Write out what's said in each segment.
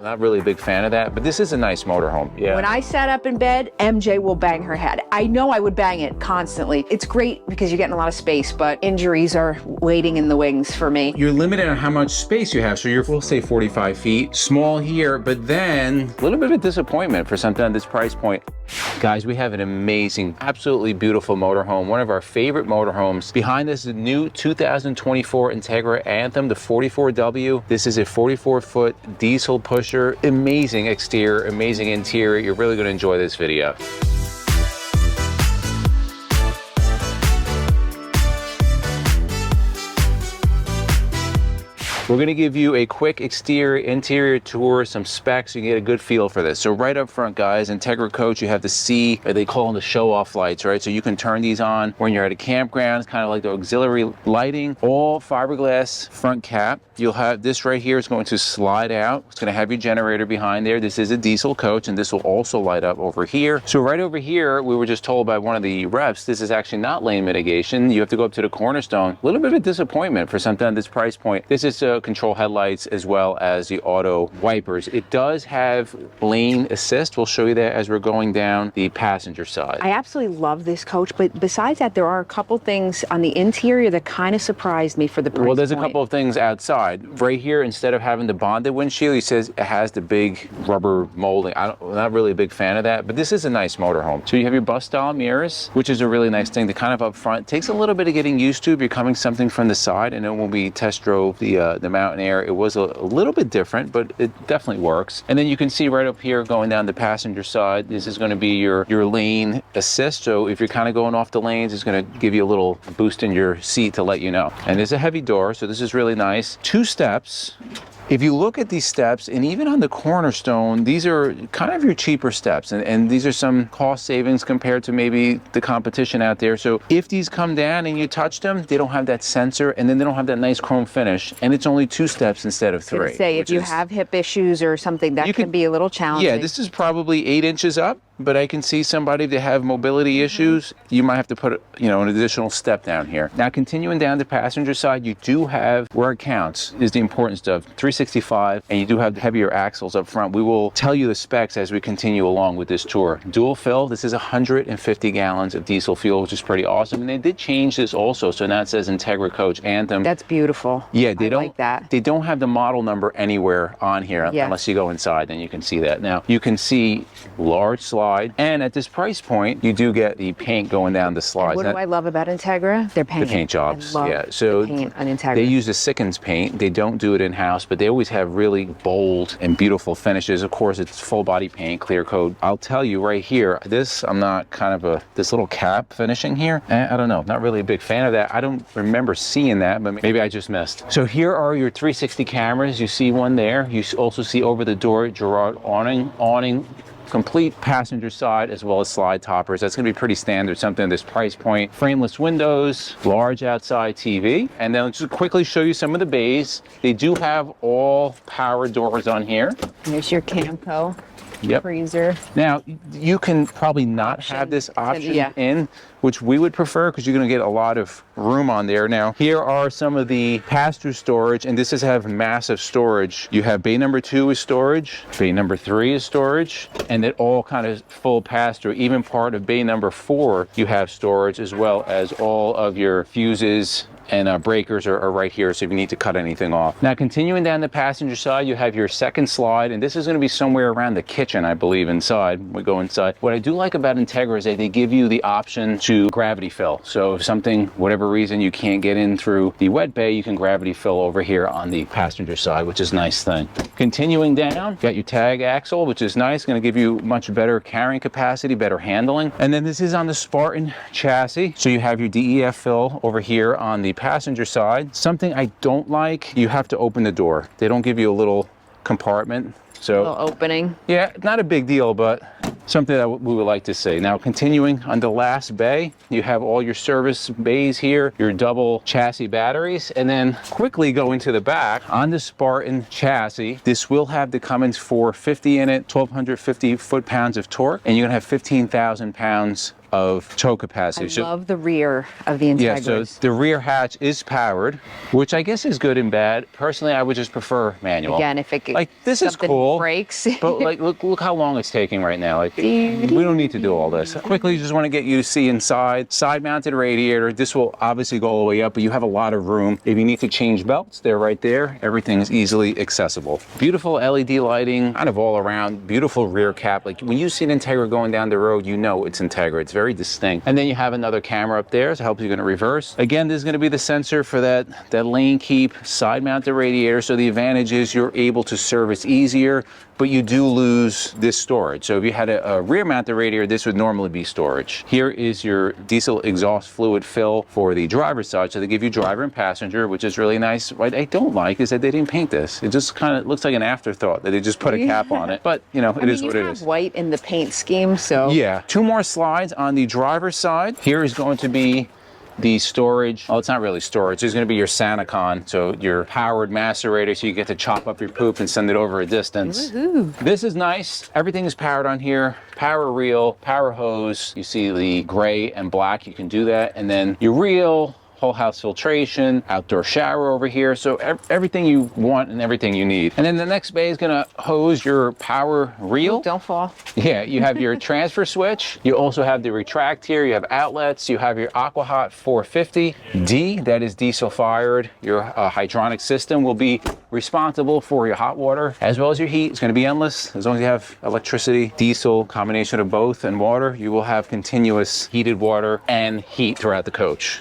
Not really a big fan of that, but this is a nice motorhome. Yeah. When I sat up in bed, MJ will bang her head. I know I would bang it constantly. It's great because you're getting a lot of space, but injuries are waiting in the wings for me. You're limited on how much space you have, so you're, we'll say 45 feet. Small here, but then a little bit of a disappointment for something at this price point. Guys, we have an amazing, absolutely beautiful motorhome, one of our favorite motorhomes. Behind us is the new 2024 Entegra Anthem, the 44W. This is a 44-foot diesel pusher. Amazing exterior, amazing interior. You're really going to enjoy this video. We're gonna give you a quick exterior, interior tour, some specs, so you can get a good feel for this. So right up front, guys, Entegra coach, you have the C, or they call them the show-off lights, right? So you can turn these on when you're at a campground. It's kind of like the auxiliary lighting. All fiberglass front cap. You'll have this right here is going to slide out. It's gonna have your generator behind there. This is a diesel coach, and this will also light up over here. So right over here, we were just told by one of the reps, this is actually not lane mitigation. You have to go up to the cornerstone. A little bit of a disappointment for something at this price point. This is control headlights as well as the auto wipers. It does have lane assist. We'll show you that as we're going down the passenger side. I absolutely love this coach, but besides that, there are a couple things on the interior that kind of surprised me for the price Well, there's point. a couple of things outside. Right here, instead of having the bonded windshield, he says it has the big rubber molding. I'm not really a big fan of that, but this is a nice motorhome. So you have your bus style mirrors, which is a really nice thing to kind of up front. It takes a little bit of getting used to if you're coming something from the side. And then when we test drove the Mountain Air, it was a little bit different, but it definitely works. And then you can see right up here going down the passenger side, this is going to be your lane assist. So if you're kind of going off the lanes, it's going to give you a little boost in your seat to let you know. And there's a heavy door, so this is really nice. 2 steps. If you look at these steps, and even on the cornerstone, these are kind of your cheaper steps, and these are some cost savings compared to maybe the competition out there. So if these come down and you touch them, they don't have that sensor, and then they don't have that nice chrome finish, and it's only 2 steps instead of 3. I was gonna say, if you have hip issues or something, that can be a little challenging. Yeah, this is probably 8 inches up, but I can see somebody that have mobility issues, you might have to put, you know, an additional step down here. Now, continuing down the passenger side, you do have, where it counts, is the important stuff, 365, and you do have heavier axles up front. We will tell you the specs as we continue along with this tour. Dual fill, this is 150 gallons of diesel fuel, which is pretty awesome. And they did change this also, so now it says Entegra Coach Anthem. That's beautiful. Yeah, they don't like that. They don't have the model number anywhere on here, unless you go inside, then you can see that. Now, you can see large slide, and at this price point, you do get the paint going down the slides. What do I love about Integra? Their paint. The paint jobs, I love yeah. So the paint on Integra. They use the Sickens paint. They don't do it in-house, but they always have really bold and beautiful finishes. Of course, it's full body paint, clear coat. I'll tell you right here, this, I'm not kind of this little cap finishing here. I don't know, not really a big fan of that. I don't remember seeing that, but maybe I just missed. So here are your 360 cameras. You see one there. You also see over the door, Gerard awning, complete passenger side as well as slide toppers. That's going to be pretty standard, something at this price point. Frameless windows, large outside TV, and then I'll just quickly show you some of the bays. They do have all power doors on here. There's your Camco. Yep. Freezer. Now, you can probably not have this option in, which we would prefer because you're going to get a lot of room on there. Now, here are some of the pass-through storage, and this is have massive storage. You have bay number 2 is storage, bay number 3 is storage, and it all kind of full pass-through. Even part of bay number 4, you have storage, as well as all of your fuses and breakers are right here, so if you need to cut anything off. Now, continuing down the passenger side, you have your second slide, and this is going to be somewhere around the kitchen, I believe, inside. We go inside. What I do like about Entegra is that they give you the option to gravity fill. So if something, whatever reason, you can't get in through the wet bay, you can gravity fill over here on the passenger side, which is a nice thing. Continuing down, you got your tag axle, which is nice, going to give you much better carrying capacity, better handling. And then this is on the Spartan chassis. So you have your DEF fill over here on the passenger side. Something I don't like, you have to open the door. They don't give you a little compartment. So, a little opening. Yeah, not a big deal, but something that we would like to see. Now, continuing on the last bay, you have all your service bays here, your double chassis batteries, and then quickly going to the back, on the Spartan chassis, this will have the Cummins 450 in it, 1,250 foot-pounds of torque, and you're gonna have 15,000 pounds of tow capacity. I love the rear of the Entegras. Yeah, so the rear hatch is powered, which I guess is good and bad. Personally, I would just prefer manual. Again, if it like this is cool, breaks. but like look how long it's taking right now. Like we don't need to do all this. Quickly, just want to get you to see inside. Side-mounted radiator. This will obviously go all the way up, but you have a lot of room. If you need to change belts, they're right there. Everything is easily accessible. Beautiful LED lighting, kind of all around. Beautiful rear cap. Like when you see an Entegra going down the road, you know it's Entegra. It's very distinct. And then you have another camera up there to help you in reverse. Again, there's going to be the sensor for that lane keep, side-mounted radiator. So the advantage is you're able to service easier, but you do lose this storage. So if you had a rear-mounted radiator, this would normally be storage. Here is your diesel exhaust fluid fill for the driver's side. So they give you driver and passenger, which is really nice. What I don't like is that they didn't paint this. It just kind of looks like an afterthought that they just put a cap on it. But you know, it is what it is. White in the paint scheme, so. Yeah, 2 more slides on the driver's side. Here is going to be the storage. Oh, it's not really storage. There's going to be your SantaCon, so your powered macerator, so you get to chop up your poop and send it over a distance. Woohoo. This is nice. Everything is powered on here. Power reel, power hose. You see the gray and black. You can do that. And then your reel, whole house filtration, outdoor shower over here. So everything you want and everything you need. And then the next bay is gonna hose your power reel. Ooh, don't fall. Yeah, you have your transfer switch. You also have the retract here. You have outlets. You have your AquaHot 450D, that is diesel fired. Your hydronic system will be responsible for your hot water as well as your heat. It's gonna be endless. As long as you have electricity, diesel, combination of both, and water, you will have continuous heated water and heat throughout the coach.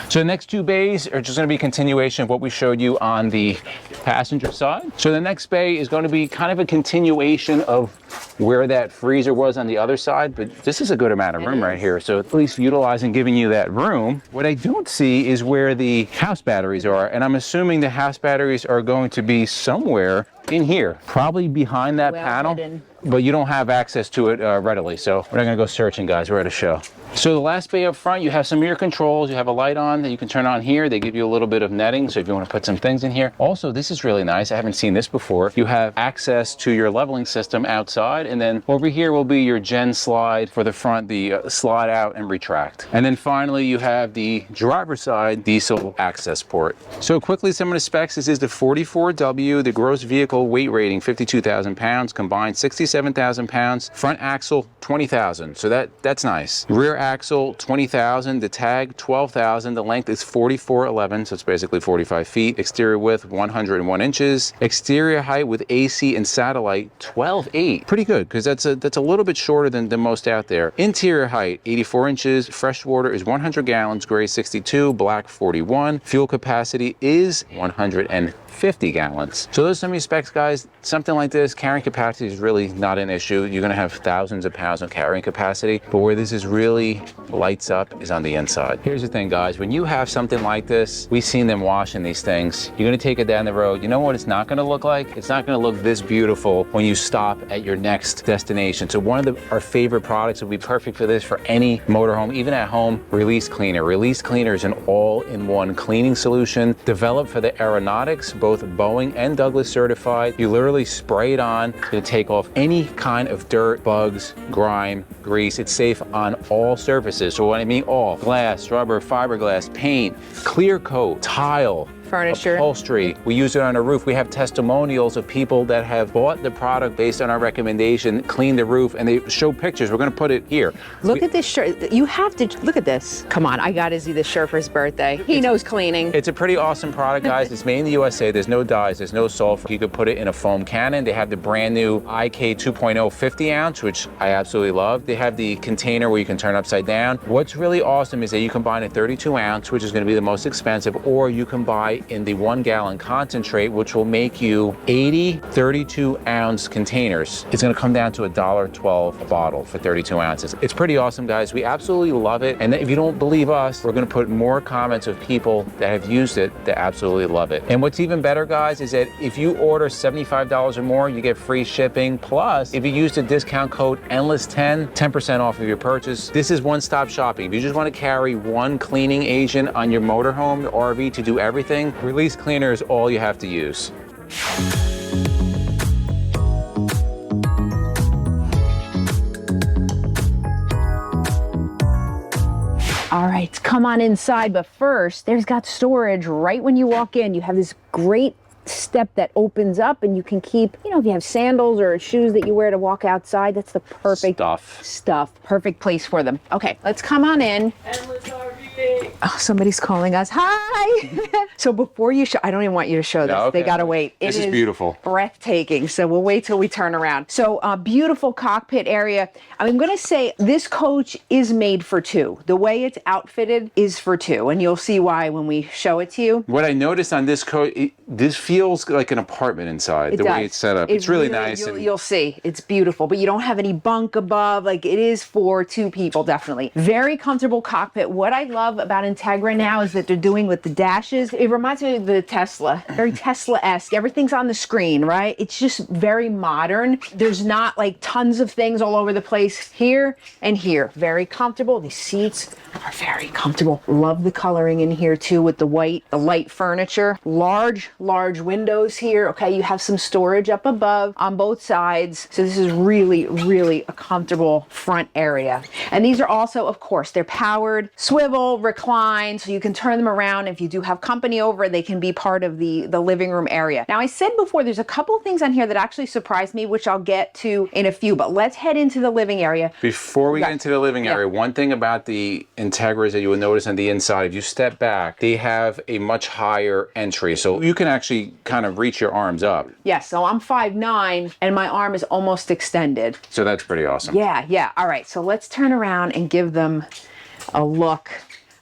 So the next 2 bays are just going to be a continuation of what we showed you on the passenger side. So the next bay is going to be kind of a continuation of where that freezer was on the other side, but this is a good amount of room right here. So at least utilizing giving you that room. What I don't see is where the house batteries are, and I'm assuming the house batteries are going to be somewhere in here, probably behind that panel. Hidden. But you don't have access to it readily, so we're not gonna go searching, guys. We're at a show. So the last bay up front, you have some mirror controls. You have a light on that you can turn on here. They give you a little bit of netting, so if you want to put some things in here. Also, this is really nice. I haven't seen this before. You have access to your leveling system outside, and then over here will be your gen slide for the front, the slide out and retract. And then finally, you have the driver's side diesel access port. So quickly, some of the specs. This is the 44W, the gross vehicle weight rating, 52,000 pounds, combined 67,000 pounds, front axle, 20,000. So that's nice. Rear axle, 20,000, the tag, 12,000, the length is 44.11, so it's basically 45 feet. Exterior width, 101 inches. Exterior height with AC and satellite, 12.8. Pretty good, because that's a little bit shorter than most out there. Interior height, 84 inches. Fresh water is 100 gallons, gray 62, black 41. Fuel capacity is 150 gallons. So those are some of your specs, guys. Something like this, carrying capacity is really not an issue. You're gonna have thousands of pounds of carrying capacity, but where this is really lights up is on the inside. Here's the thing, guys, when you have something like this, we've seen them washing these things. You're gonna take it down the road. You know what it's not gonna look like? It's not gonna look this beautiful when you stop at your next destination. So one of our favorite products would be perfect for this, for any motorhome, even at home, Release Cleaner. Release Cleaner is an all-in-one cleaning solution developed for the aeronautics, both Boeing and Douglas certified. You literally spray it on to take off any kind of dirt, bugs, grime, grease. It's safe on all surfaces. So when I mean all, glass, rubber, fiberglass, paint, clear coat, tile, furniture, upholstery. We use it on a roof. We have testimonials of people that have bought the product based on our recommendation, cleaned the roof, and they show pictures. We're gonna put it here. Look at this shirt. You have to look at this. Come on, I got Izzy this shirt for his birthday. He knows cleaning. It's a pretty awesome product, guys. It's made in the USA. There's no dyes, there's no sulfur. You could put it in a foam cannon. They have the brand new IK 2.0 50 ounce, which I absolutely love. They have the container where you can turn upside down. What's really awesome is that you can buy in a 32 ounce, which is gonna be the most expensive, or you can buy in the 1 gallon concentrate, which will make you 80 32 ounce containers. It's gonna come down to $1.12 a bottle for 32 ounces. It's pretty awesome, guys. We absolutely love it. And if you don't believe us, we're gonna put more comments of people that have used it that absolutely love it. And what's even better, guys, is that if you order $75 or more, you get free shipping. Plus, if you use the discount code ENDLESS10, 10% off of your purchase. This is one-stop shopping. If you just want to carry one cleaning agent on your motorhome, your RV, to do everything, Release Cleaner is all you have to use. right, come on inside, but first, there's got storage right when you walk in. You have this great step that opens up, and you can keep, you know, if you have sandals or shoes that you wear to walk outside, that's the perfect stuff. Perfect place for them. Okay, let's come on in. Endless RVing. Oh, somebody's calling us. Hi. So before you show, I don't even want you to show this. No, okay. They gotta wait. This is beautiful. Breathtaking. So we'll wait till we turn around. So beautiful cockpit area. I'm gonna say this coach is made for two. The way it's outfitted is for two, and you'll see why when we show it to you. What I noticed on this coach, this feels like an apartment inside, the way it's set up. It's really nice. You'll see. It's beautiful, but you don't have any bunk above. Like, it is for two people, definitely. Very comfortable cockpit. What I love about Entegra now is that they're doing with the dashes. It reminds me of the Tesla. Very Tesla-esque. Everything's on the screen, right? It's just very modern. There's not like tons of things all over the place here and here. Very comfortable. The seats are very comfortable. Love the coloring in here too with the white, the light furniture. Large windows here. Okay, you have some storage up above on both sides. So this is really, really a comfortable front area. And these are also, of course, they're powered, swivel, recline, so you can turn them around. If you do have company over, they can be part of the living room area. Now, I said before, there's a couple of things on here that actually surprised me, which I'll get to in a few, but let's head into the living area. Before we get into the living area, one thing about the Integras that you will notice on the inside, if you step back, they have a much higher entry. So you can actually kind of reach your arms up. Yes, so I'm 5'9", and my arm is almost extended. So that's pretty awesome. Yeah. All right, so let's turn around and give them a look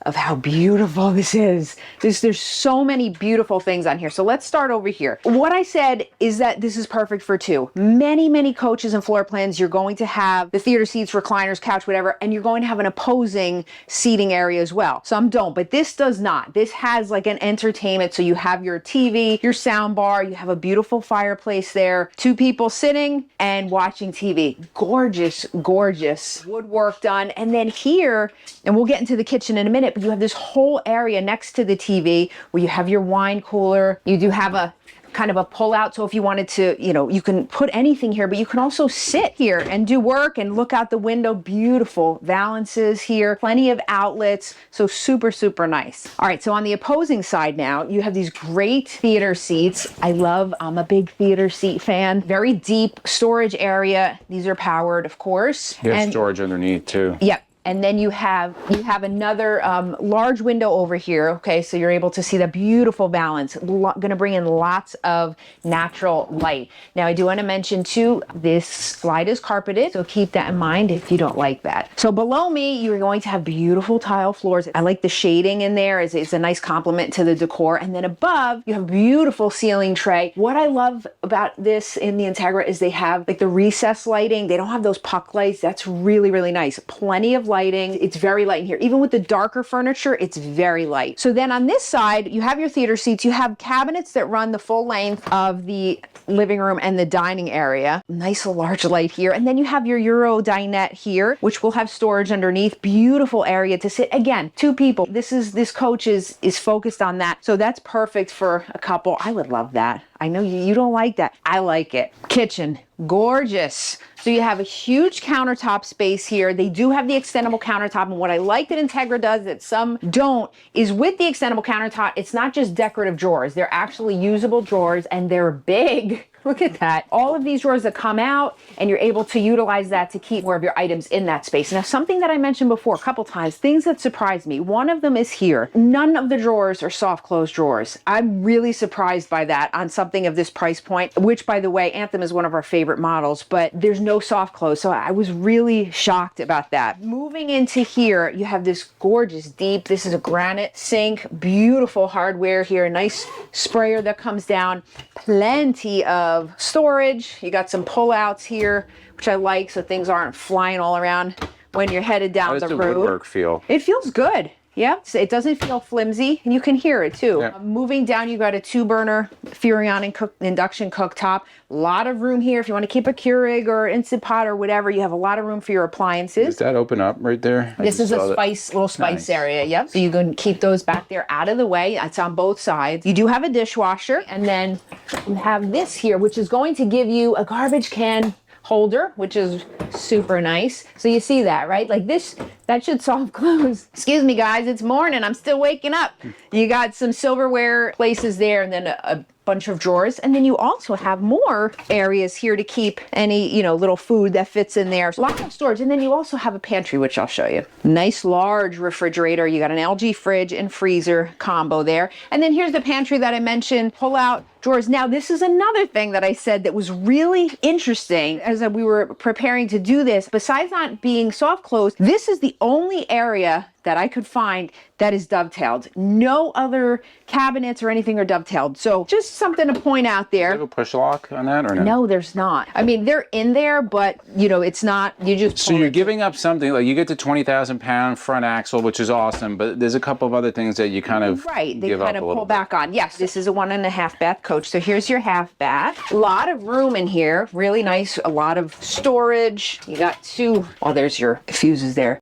of how beautiful this is. There's so many beautiful things on here. So let's start over here. What I said is that this is perfect for two. Many coaches and floor plans, you're going to have the theater seats, recliners, couch, whatever, and you're going to have an opposing seating area as well. Some don't, but this does not. This has like an entertainment. So you have your TV, your sound bar, you have a beautiful fireplace there, two people sitting and watching TV. Gorgeous woodwork done. And then here, and we'll get into the kitchen in a minute, but you have this whole area next to the TV where you have your wine cooler. You do have a kind of a pull out. So if you wanted to, you know, you can put anything here, but you can also sit here and do work and look out the window. Beautiful valances here, plenty of outlets. So super nice. All right. So on the opposing side now, you have these great theater seats. I'm a big theater seat fan. Very deep storage area. These are powered, of course. There's storage underneath too. Yep. And then you have another large window over here. Okay, so you're able to see the beautiful balance. Going to bring in lots of natural light. Now, I do want to mention too, this slide is carpeted, so keep that in mind if you don't like that. So below me, you're going to have beautiful tile floors. I like the shading in there. It's a nice complement to the decor. And then above, you have beautiful ceiling tray. What I love about this in the Entegra is they have like the recessed lighting. They don't have those puck lights. That's really nice. Plenty of lighting. It's very light in here. Even with the darker furniture, it's very light. So then on this side, you have your theater seats. You have cabinets that run the full length of the living room and the dining area. Nice large light here. And then you have your Euro dinette here, which will have storage underneath. Beautiful area to sit. Again, two people. This coach is focused on that. So that's perfect for a couple. I would love that. I know you don't like that. I like it. Kitchen, gorgeous. So you have a huge countertop space here. They do have the extendable countertop. And what I like that Entegra does that some don't is with the extendable countertop, it's not just decorative drawers. They're actually usable drawers and they're big. Look at that. All of these drawers that come out and you're able to utilize that to keep more of your items in that space. Now, something that I mentioned before a couple times, things that surprised me. One of them is here. None of the drawers are soft close drawers. I'm really surprised by that on something of this price point, which by the way, Anthem is one of our favorite models, but there's no soft close. So I was really shocked about that. Moving into here, you have this gorgeous deep, this is a granite sink, beautiful hardware here, a nice sprayer that comes down, plenty of storage. You got some pull-outs here, which I like, so things aren't flying all around when you're headed down the road. How does the woodwork feel? It feels good. Yeah, so it doesn't feel flimsy, and you can hear it too. Yeah. Moving down, you got a 2-burner Furrion induction cooktop. A lot of room here. If you want to keep a Keurig or Instant Pot or whatever, you have a lot of room for your appliances. Does that open up right there? This is a little spice area. Yep. So you can keep those back there out of the way. It's on both sides. You do have a dishwasher, and then you have this here, which is going to give you a garbage can holder, which is super nice. So you see that, right? Like this, that should soft close. Excuse me, guys, it's morning. I'm still waking up. You got some silverware places there, and then a bunch of drawers, and then you also have more areas here to keep any, you know, little food that fits in there. Lots of storage, and then you also have a pantry, which I'll show you. Nice large refrigerator. You got an LG fridge and freezer combo there, and then here's the pantry that I mentioned. Pull out drawers. Now, this is another thing that I said that was really interesting as we were preparing to do this. Besides not being soft closed, this is the only area that I could find that is dovetailed. No other cabinets or anything are dovetailed. So just something to point out there. Do you have a push lock on that or no? No, there's not. I mean, they're in there, but you know, it's not, you just So you're giving up something, like you get the 20,000 pound front axle, which is awesome, but there's a couple of other things that you kind of right, they give kind up of a pull little back on. Yes, this is a 1.5 bath coach. So here's your half bath. A lot of room in here, really nice, a lot of storage. You got two, oh, there's your fuses there.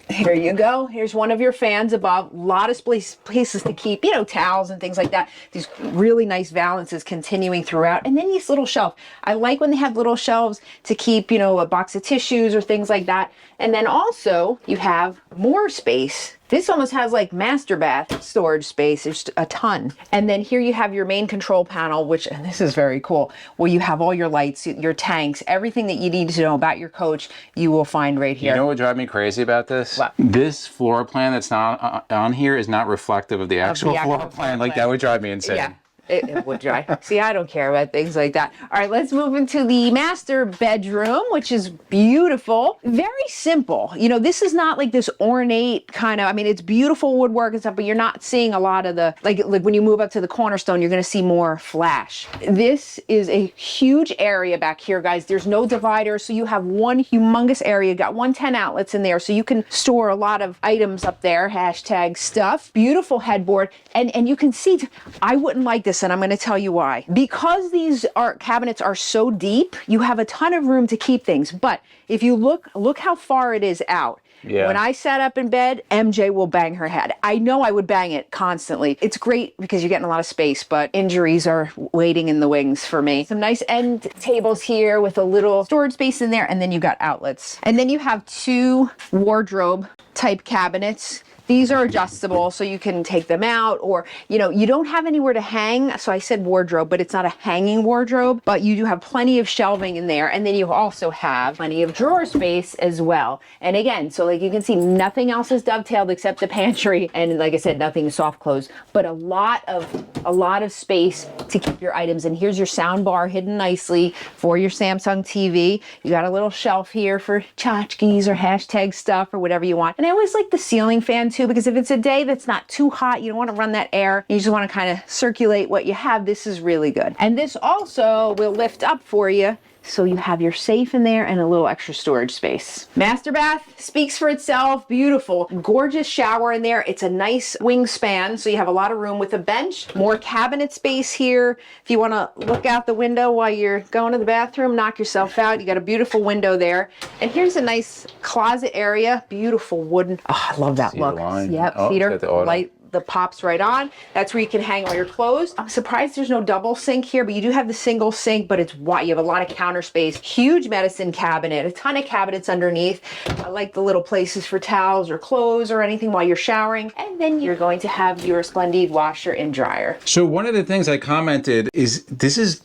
Here you go. Here's one of your fans above. A lot of places to keep, you know, towels and things like that. These really nice valances continuing throughout. And then this little shelf. I like when they have little shelves to keep, you know, a box of tissues or things like that. And then also you have more space. This almost has like master bath storage space. There's a ton. And then here you have your main control panel, which, and this is very cool, where you have all your lights, your tanks, everything that you need to know about your coach, you will find right here. You know what drives me crazy about this? What? This floor plan that's not on here is not reflective of the actual floor plan. Like, that would drive me insane. Yeah. It would dry. See, I don't care about things like that. All right, let's move into the master bedroom, which is beautiful. Very simple. You know, this is not like this ornate kind of, I mean, it's beautiful woodwork and stuff, but you're not seeing a lot of the, like when you move up to the cornerstone, you're going to see more flash. This is a huge area back here, guys. There's no divider, so you have one humongous area. You got 110 outlets in there, so you can store a lot of items up there, hashtag stuff. Beautiful headboard. And you can see, I wouldn't like this, and I'm going to tell you why. Because these cabinets are so deep, you have a ton of room to keep things. But if you look how far it is out. Yeah. When I sat up in bed, MJ will bang her head. I know I would bang it constantly. It's great because you're getting a lot of space, but injuries are waiting in the wings for me. Some nice end tables here with a little storage space in there, and then you got outlets. And then you have two wardrobe type cabinets. These are adjustable, so you can take them out, or, you know, you don't have anywhere to hang. So I said wardrobe, but it's not a hanging wardrobe, but you do have plenty of shelving in there. And then you also have plenty of drawer space as well. And again, so like you can see, nothing else is dovetailed except the pantry. And like I said, nothing is soft close, but a lot of space to keep your items. And here's your sound bar hidden nicely for your Samsung TV. You got a little shelf here for tchotchkes or hashtag stuff or whatever you want. And I always like the ceiling fan too, because if it's a day that's not too hot, you don't want to run that air, you just want to kind of circulate what you have. This is really good. And this also will lift up for you, so you have your safe in there and a little extra storage space. Master bath speaks for itself. Beautiful, gorgeous shower in there. It's a nice wingspan, so you have a lot of room with a bench. More cabinet space here. If you want to look out the window while you're going to the bathroom, knock yourself out. You got a beautiful window there. And here's a nice closet area. Beautiful wooden. Oh, I love that Cedar look. line. Yep, Oh, cedar the light. The pops right on. That's where you can hang all your clothes. I'm surprised there's no double sink here, but you do have the single sink, but it's wide. You have a lot of counter space. Huge medicine cabinet, a ton of cabinets underneath. I like the little places for towels or clothes or anything while you're showering. And then you're going to have your Splendid washer and dryer. So one of the things I commented is this is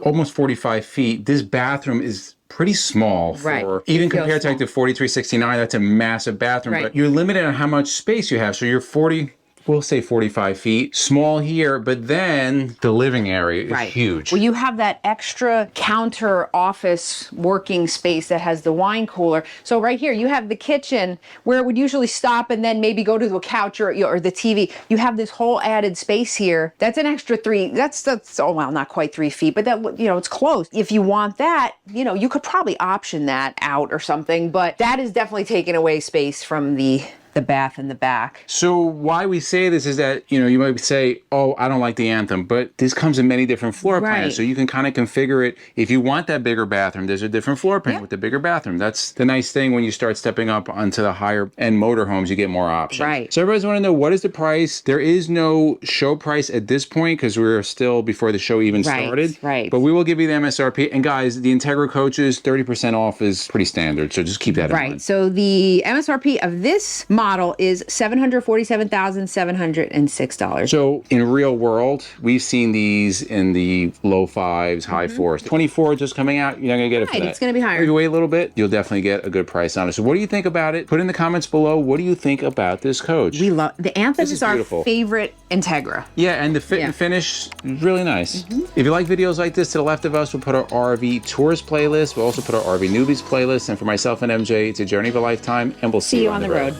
almost 45 feet. This bathroom is pretty small for, Right. even compared to like the 4369, that's a massive bathroom, Right. but you're limited on how much space you have. So you're 45 feet, small here, but then the living area is huge. Well, you have that extra counter office working space that has the wine cooler. So right here, you have the kitchen where it would usually stop and then maybe go to a couch or the TV. You have this whole added space here. That's an extra that's oh, well, not quite 3 feet, but that, you know, it's close. If you want that, you know, you could probably option that out or something, but that is definitely taking away space from the the bath in the back. So why we say this is that, you know, you might say, oh, I don't like the Anthem, but this comes in many different floor plans. So you can kind of configure it. If you want that bigger bathroom, there's a different floor plan with the bigger bathroom. That's the nice thing when you start stepping up onto the higher end motorhomes, you get more options. Right. So everybody's want to know, what is the price? There is no show price at this point because we're still before the show even started. Right. But we will give you the MSRP. And guys, the Entegra coaches, 30% off is pretty standard. So just keep that in mind. Right. So the MSRP of this model is $747,706. So in real world, we've seen these in the low fives, high fours. 24 just coming out, you're not gonna get it for that. It's gonna be higher. If you wait a little bit, you'll definitely get a good price on it. So what do you think about it? Put in the comments below, what do you think about this coach? We love the Anthem. This is our beautiful. favorite Entegra. Yeah, and the fit and finish is really nice. If you like videos like this, to the left of us, we'll put our RV tours playlist. We'll also put our RV newbies playlist. And for myself and MJ, it's a journey of a lifetime, and we'll see you on the road.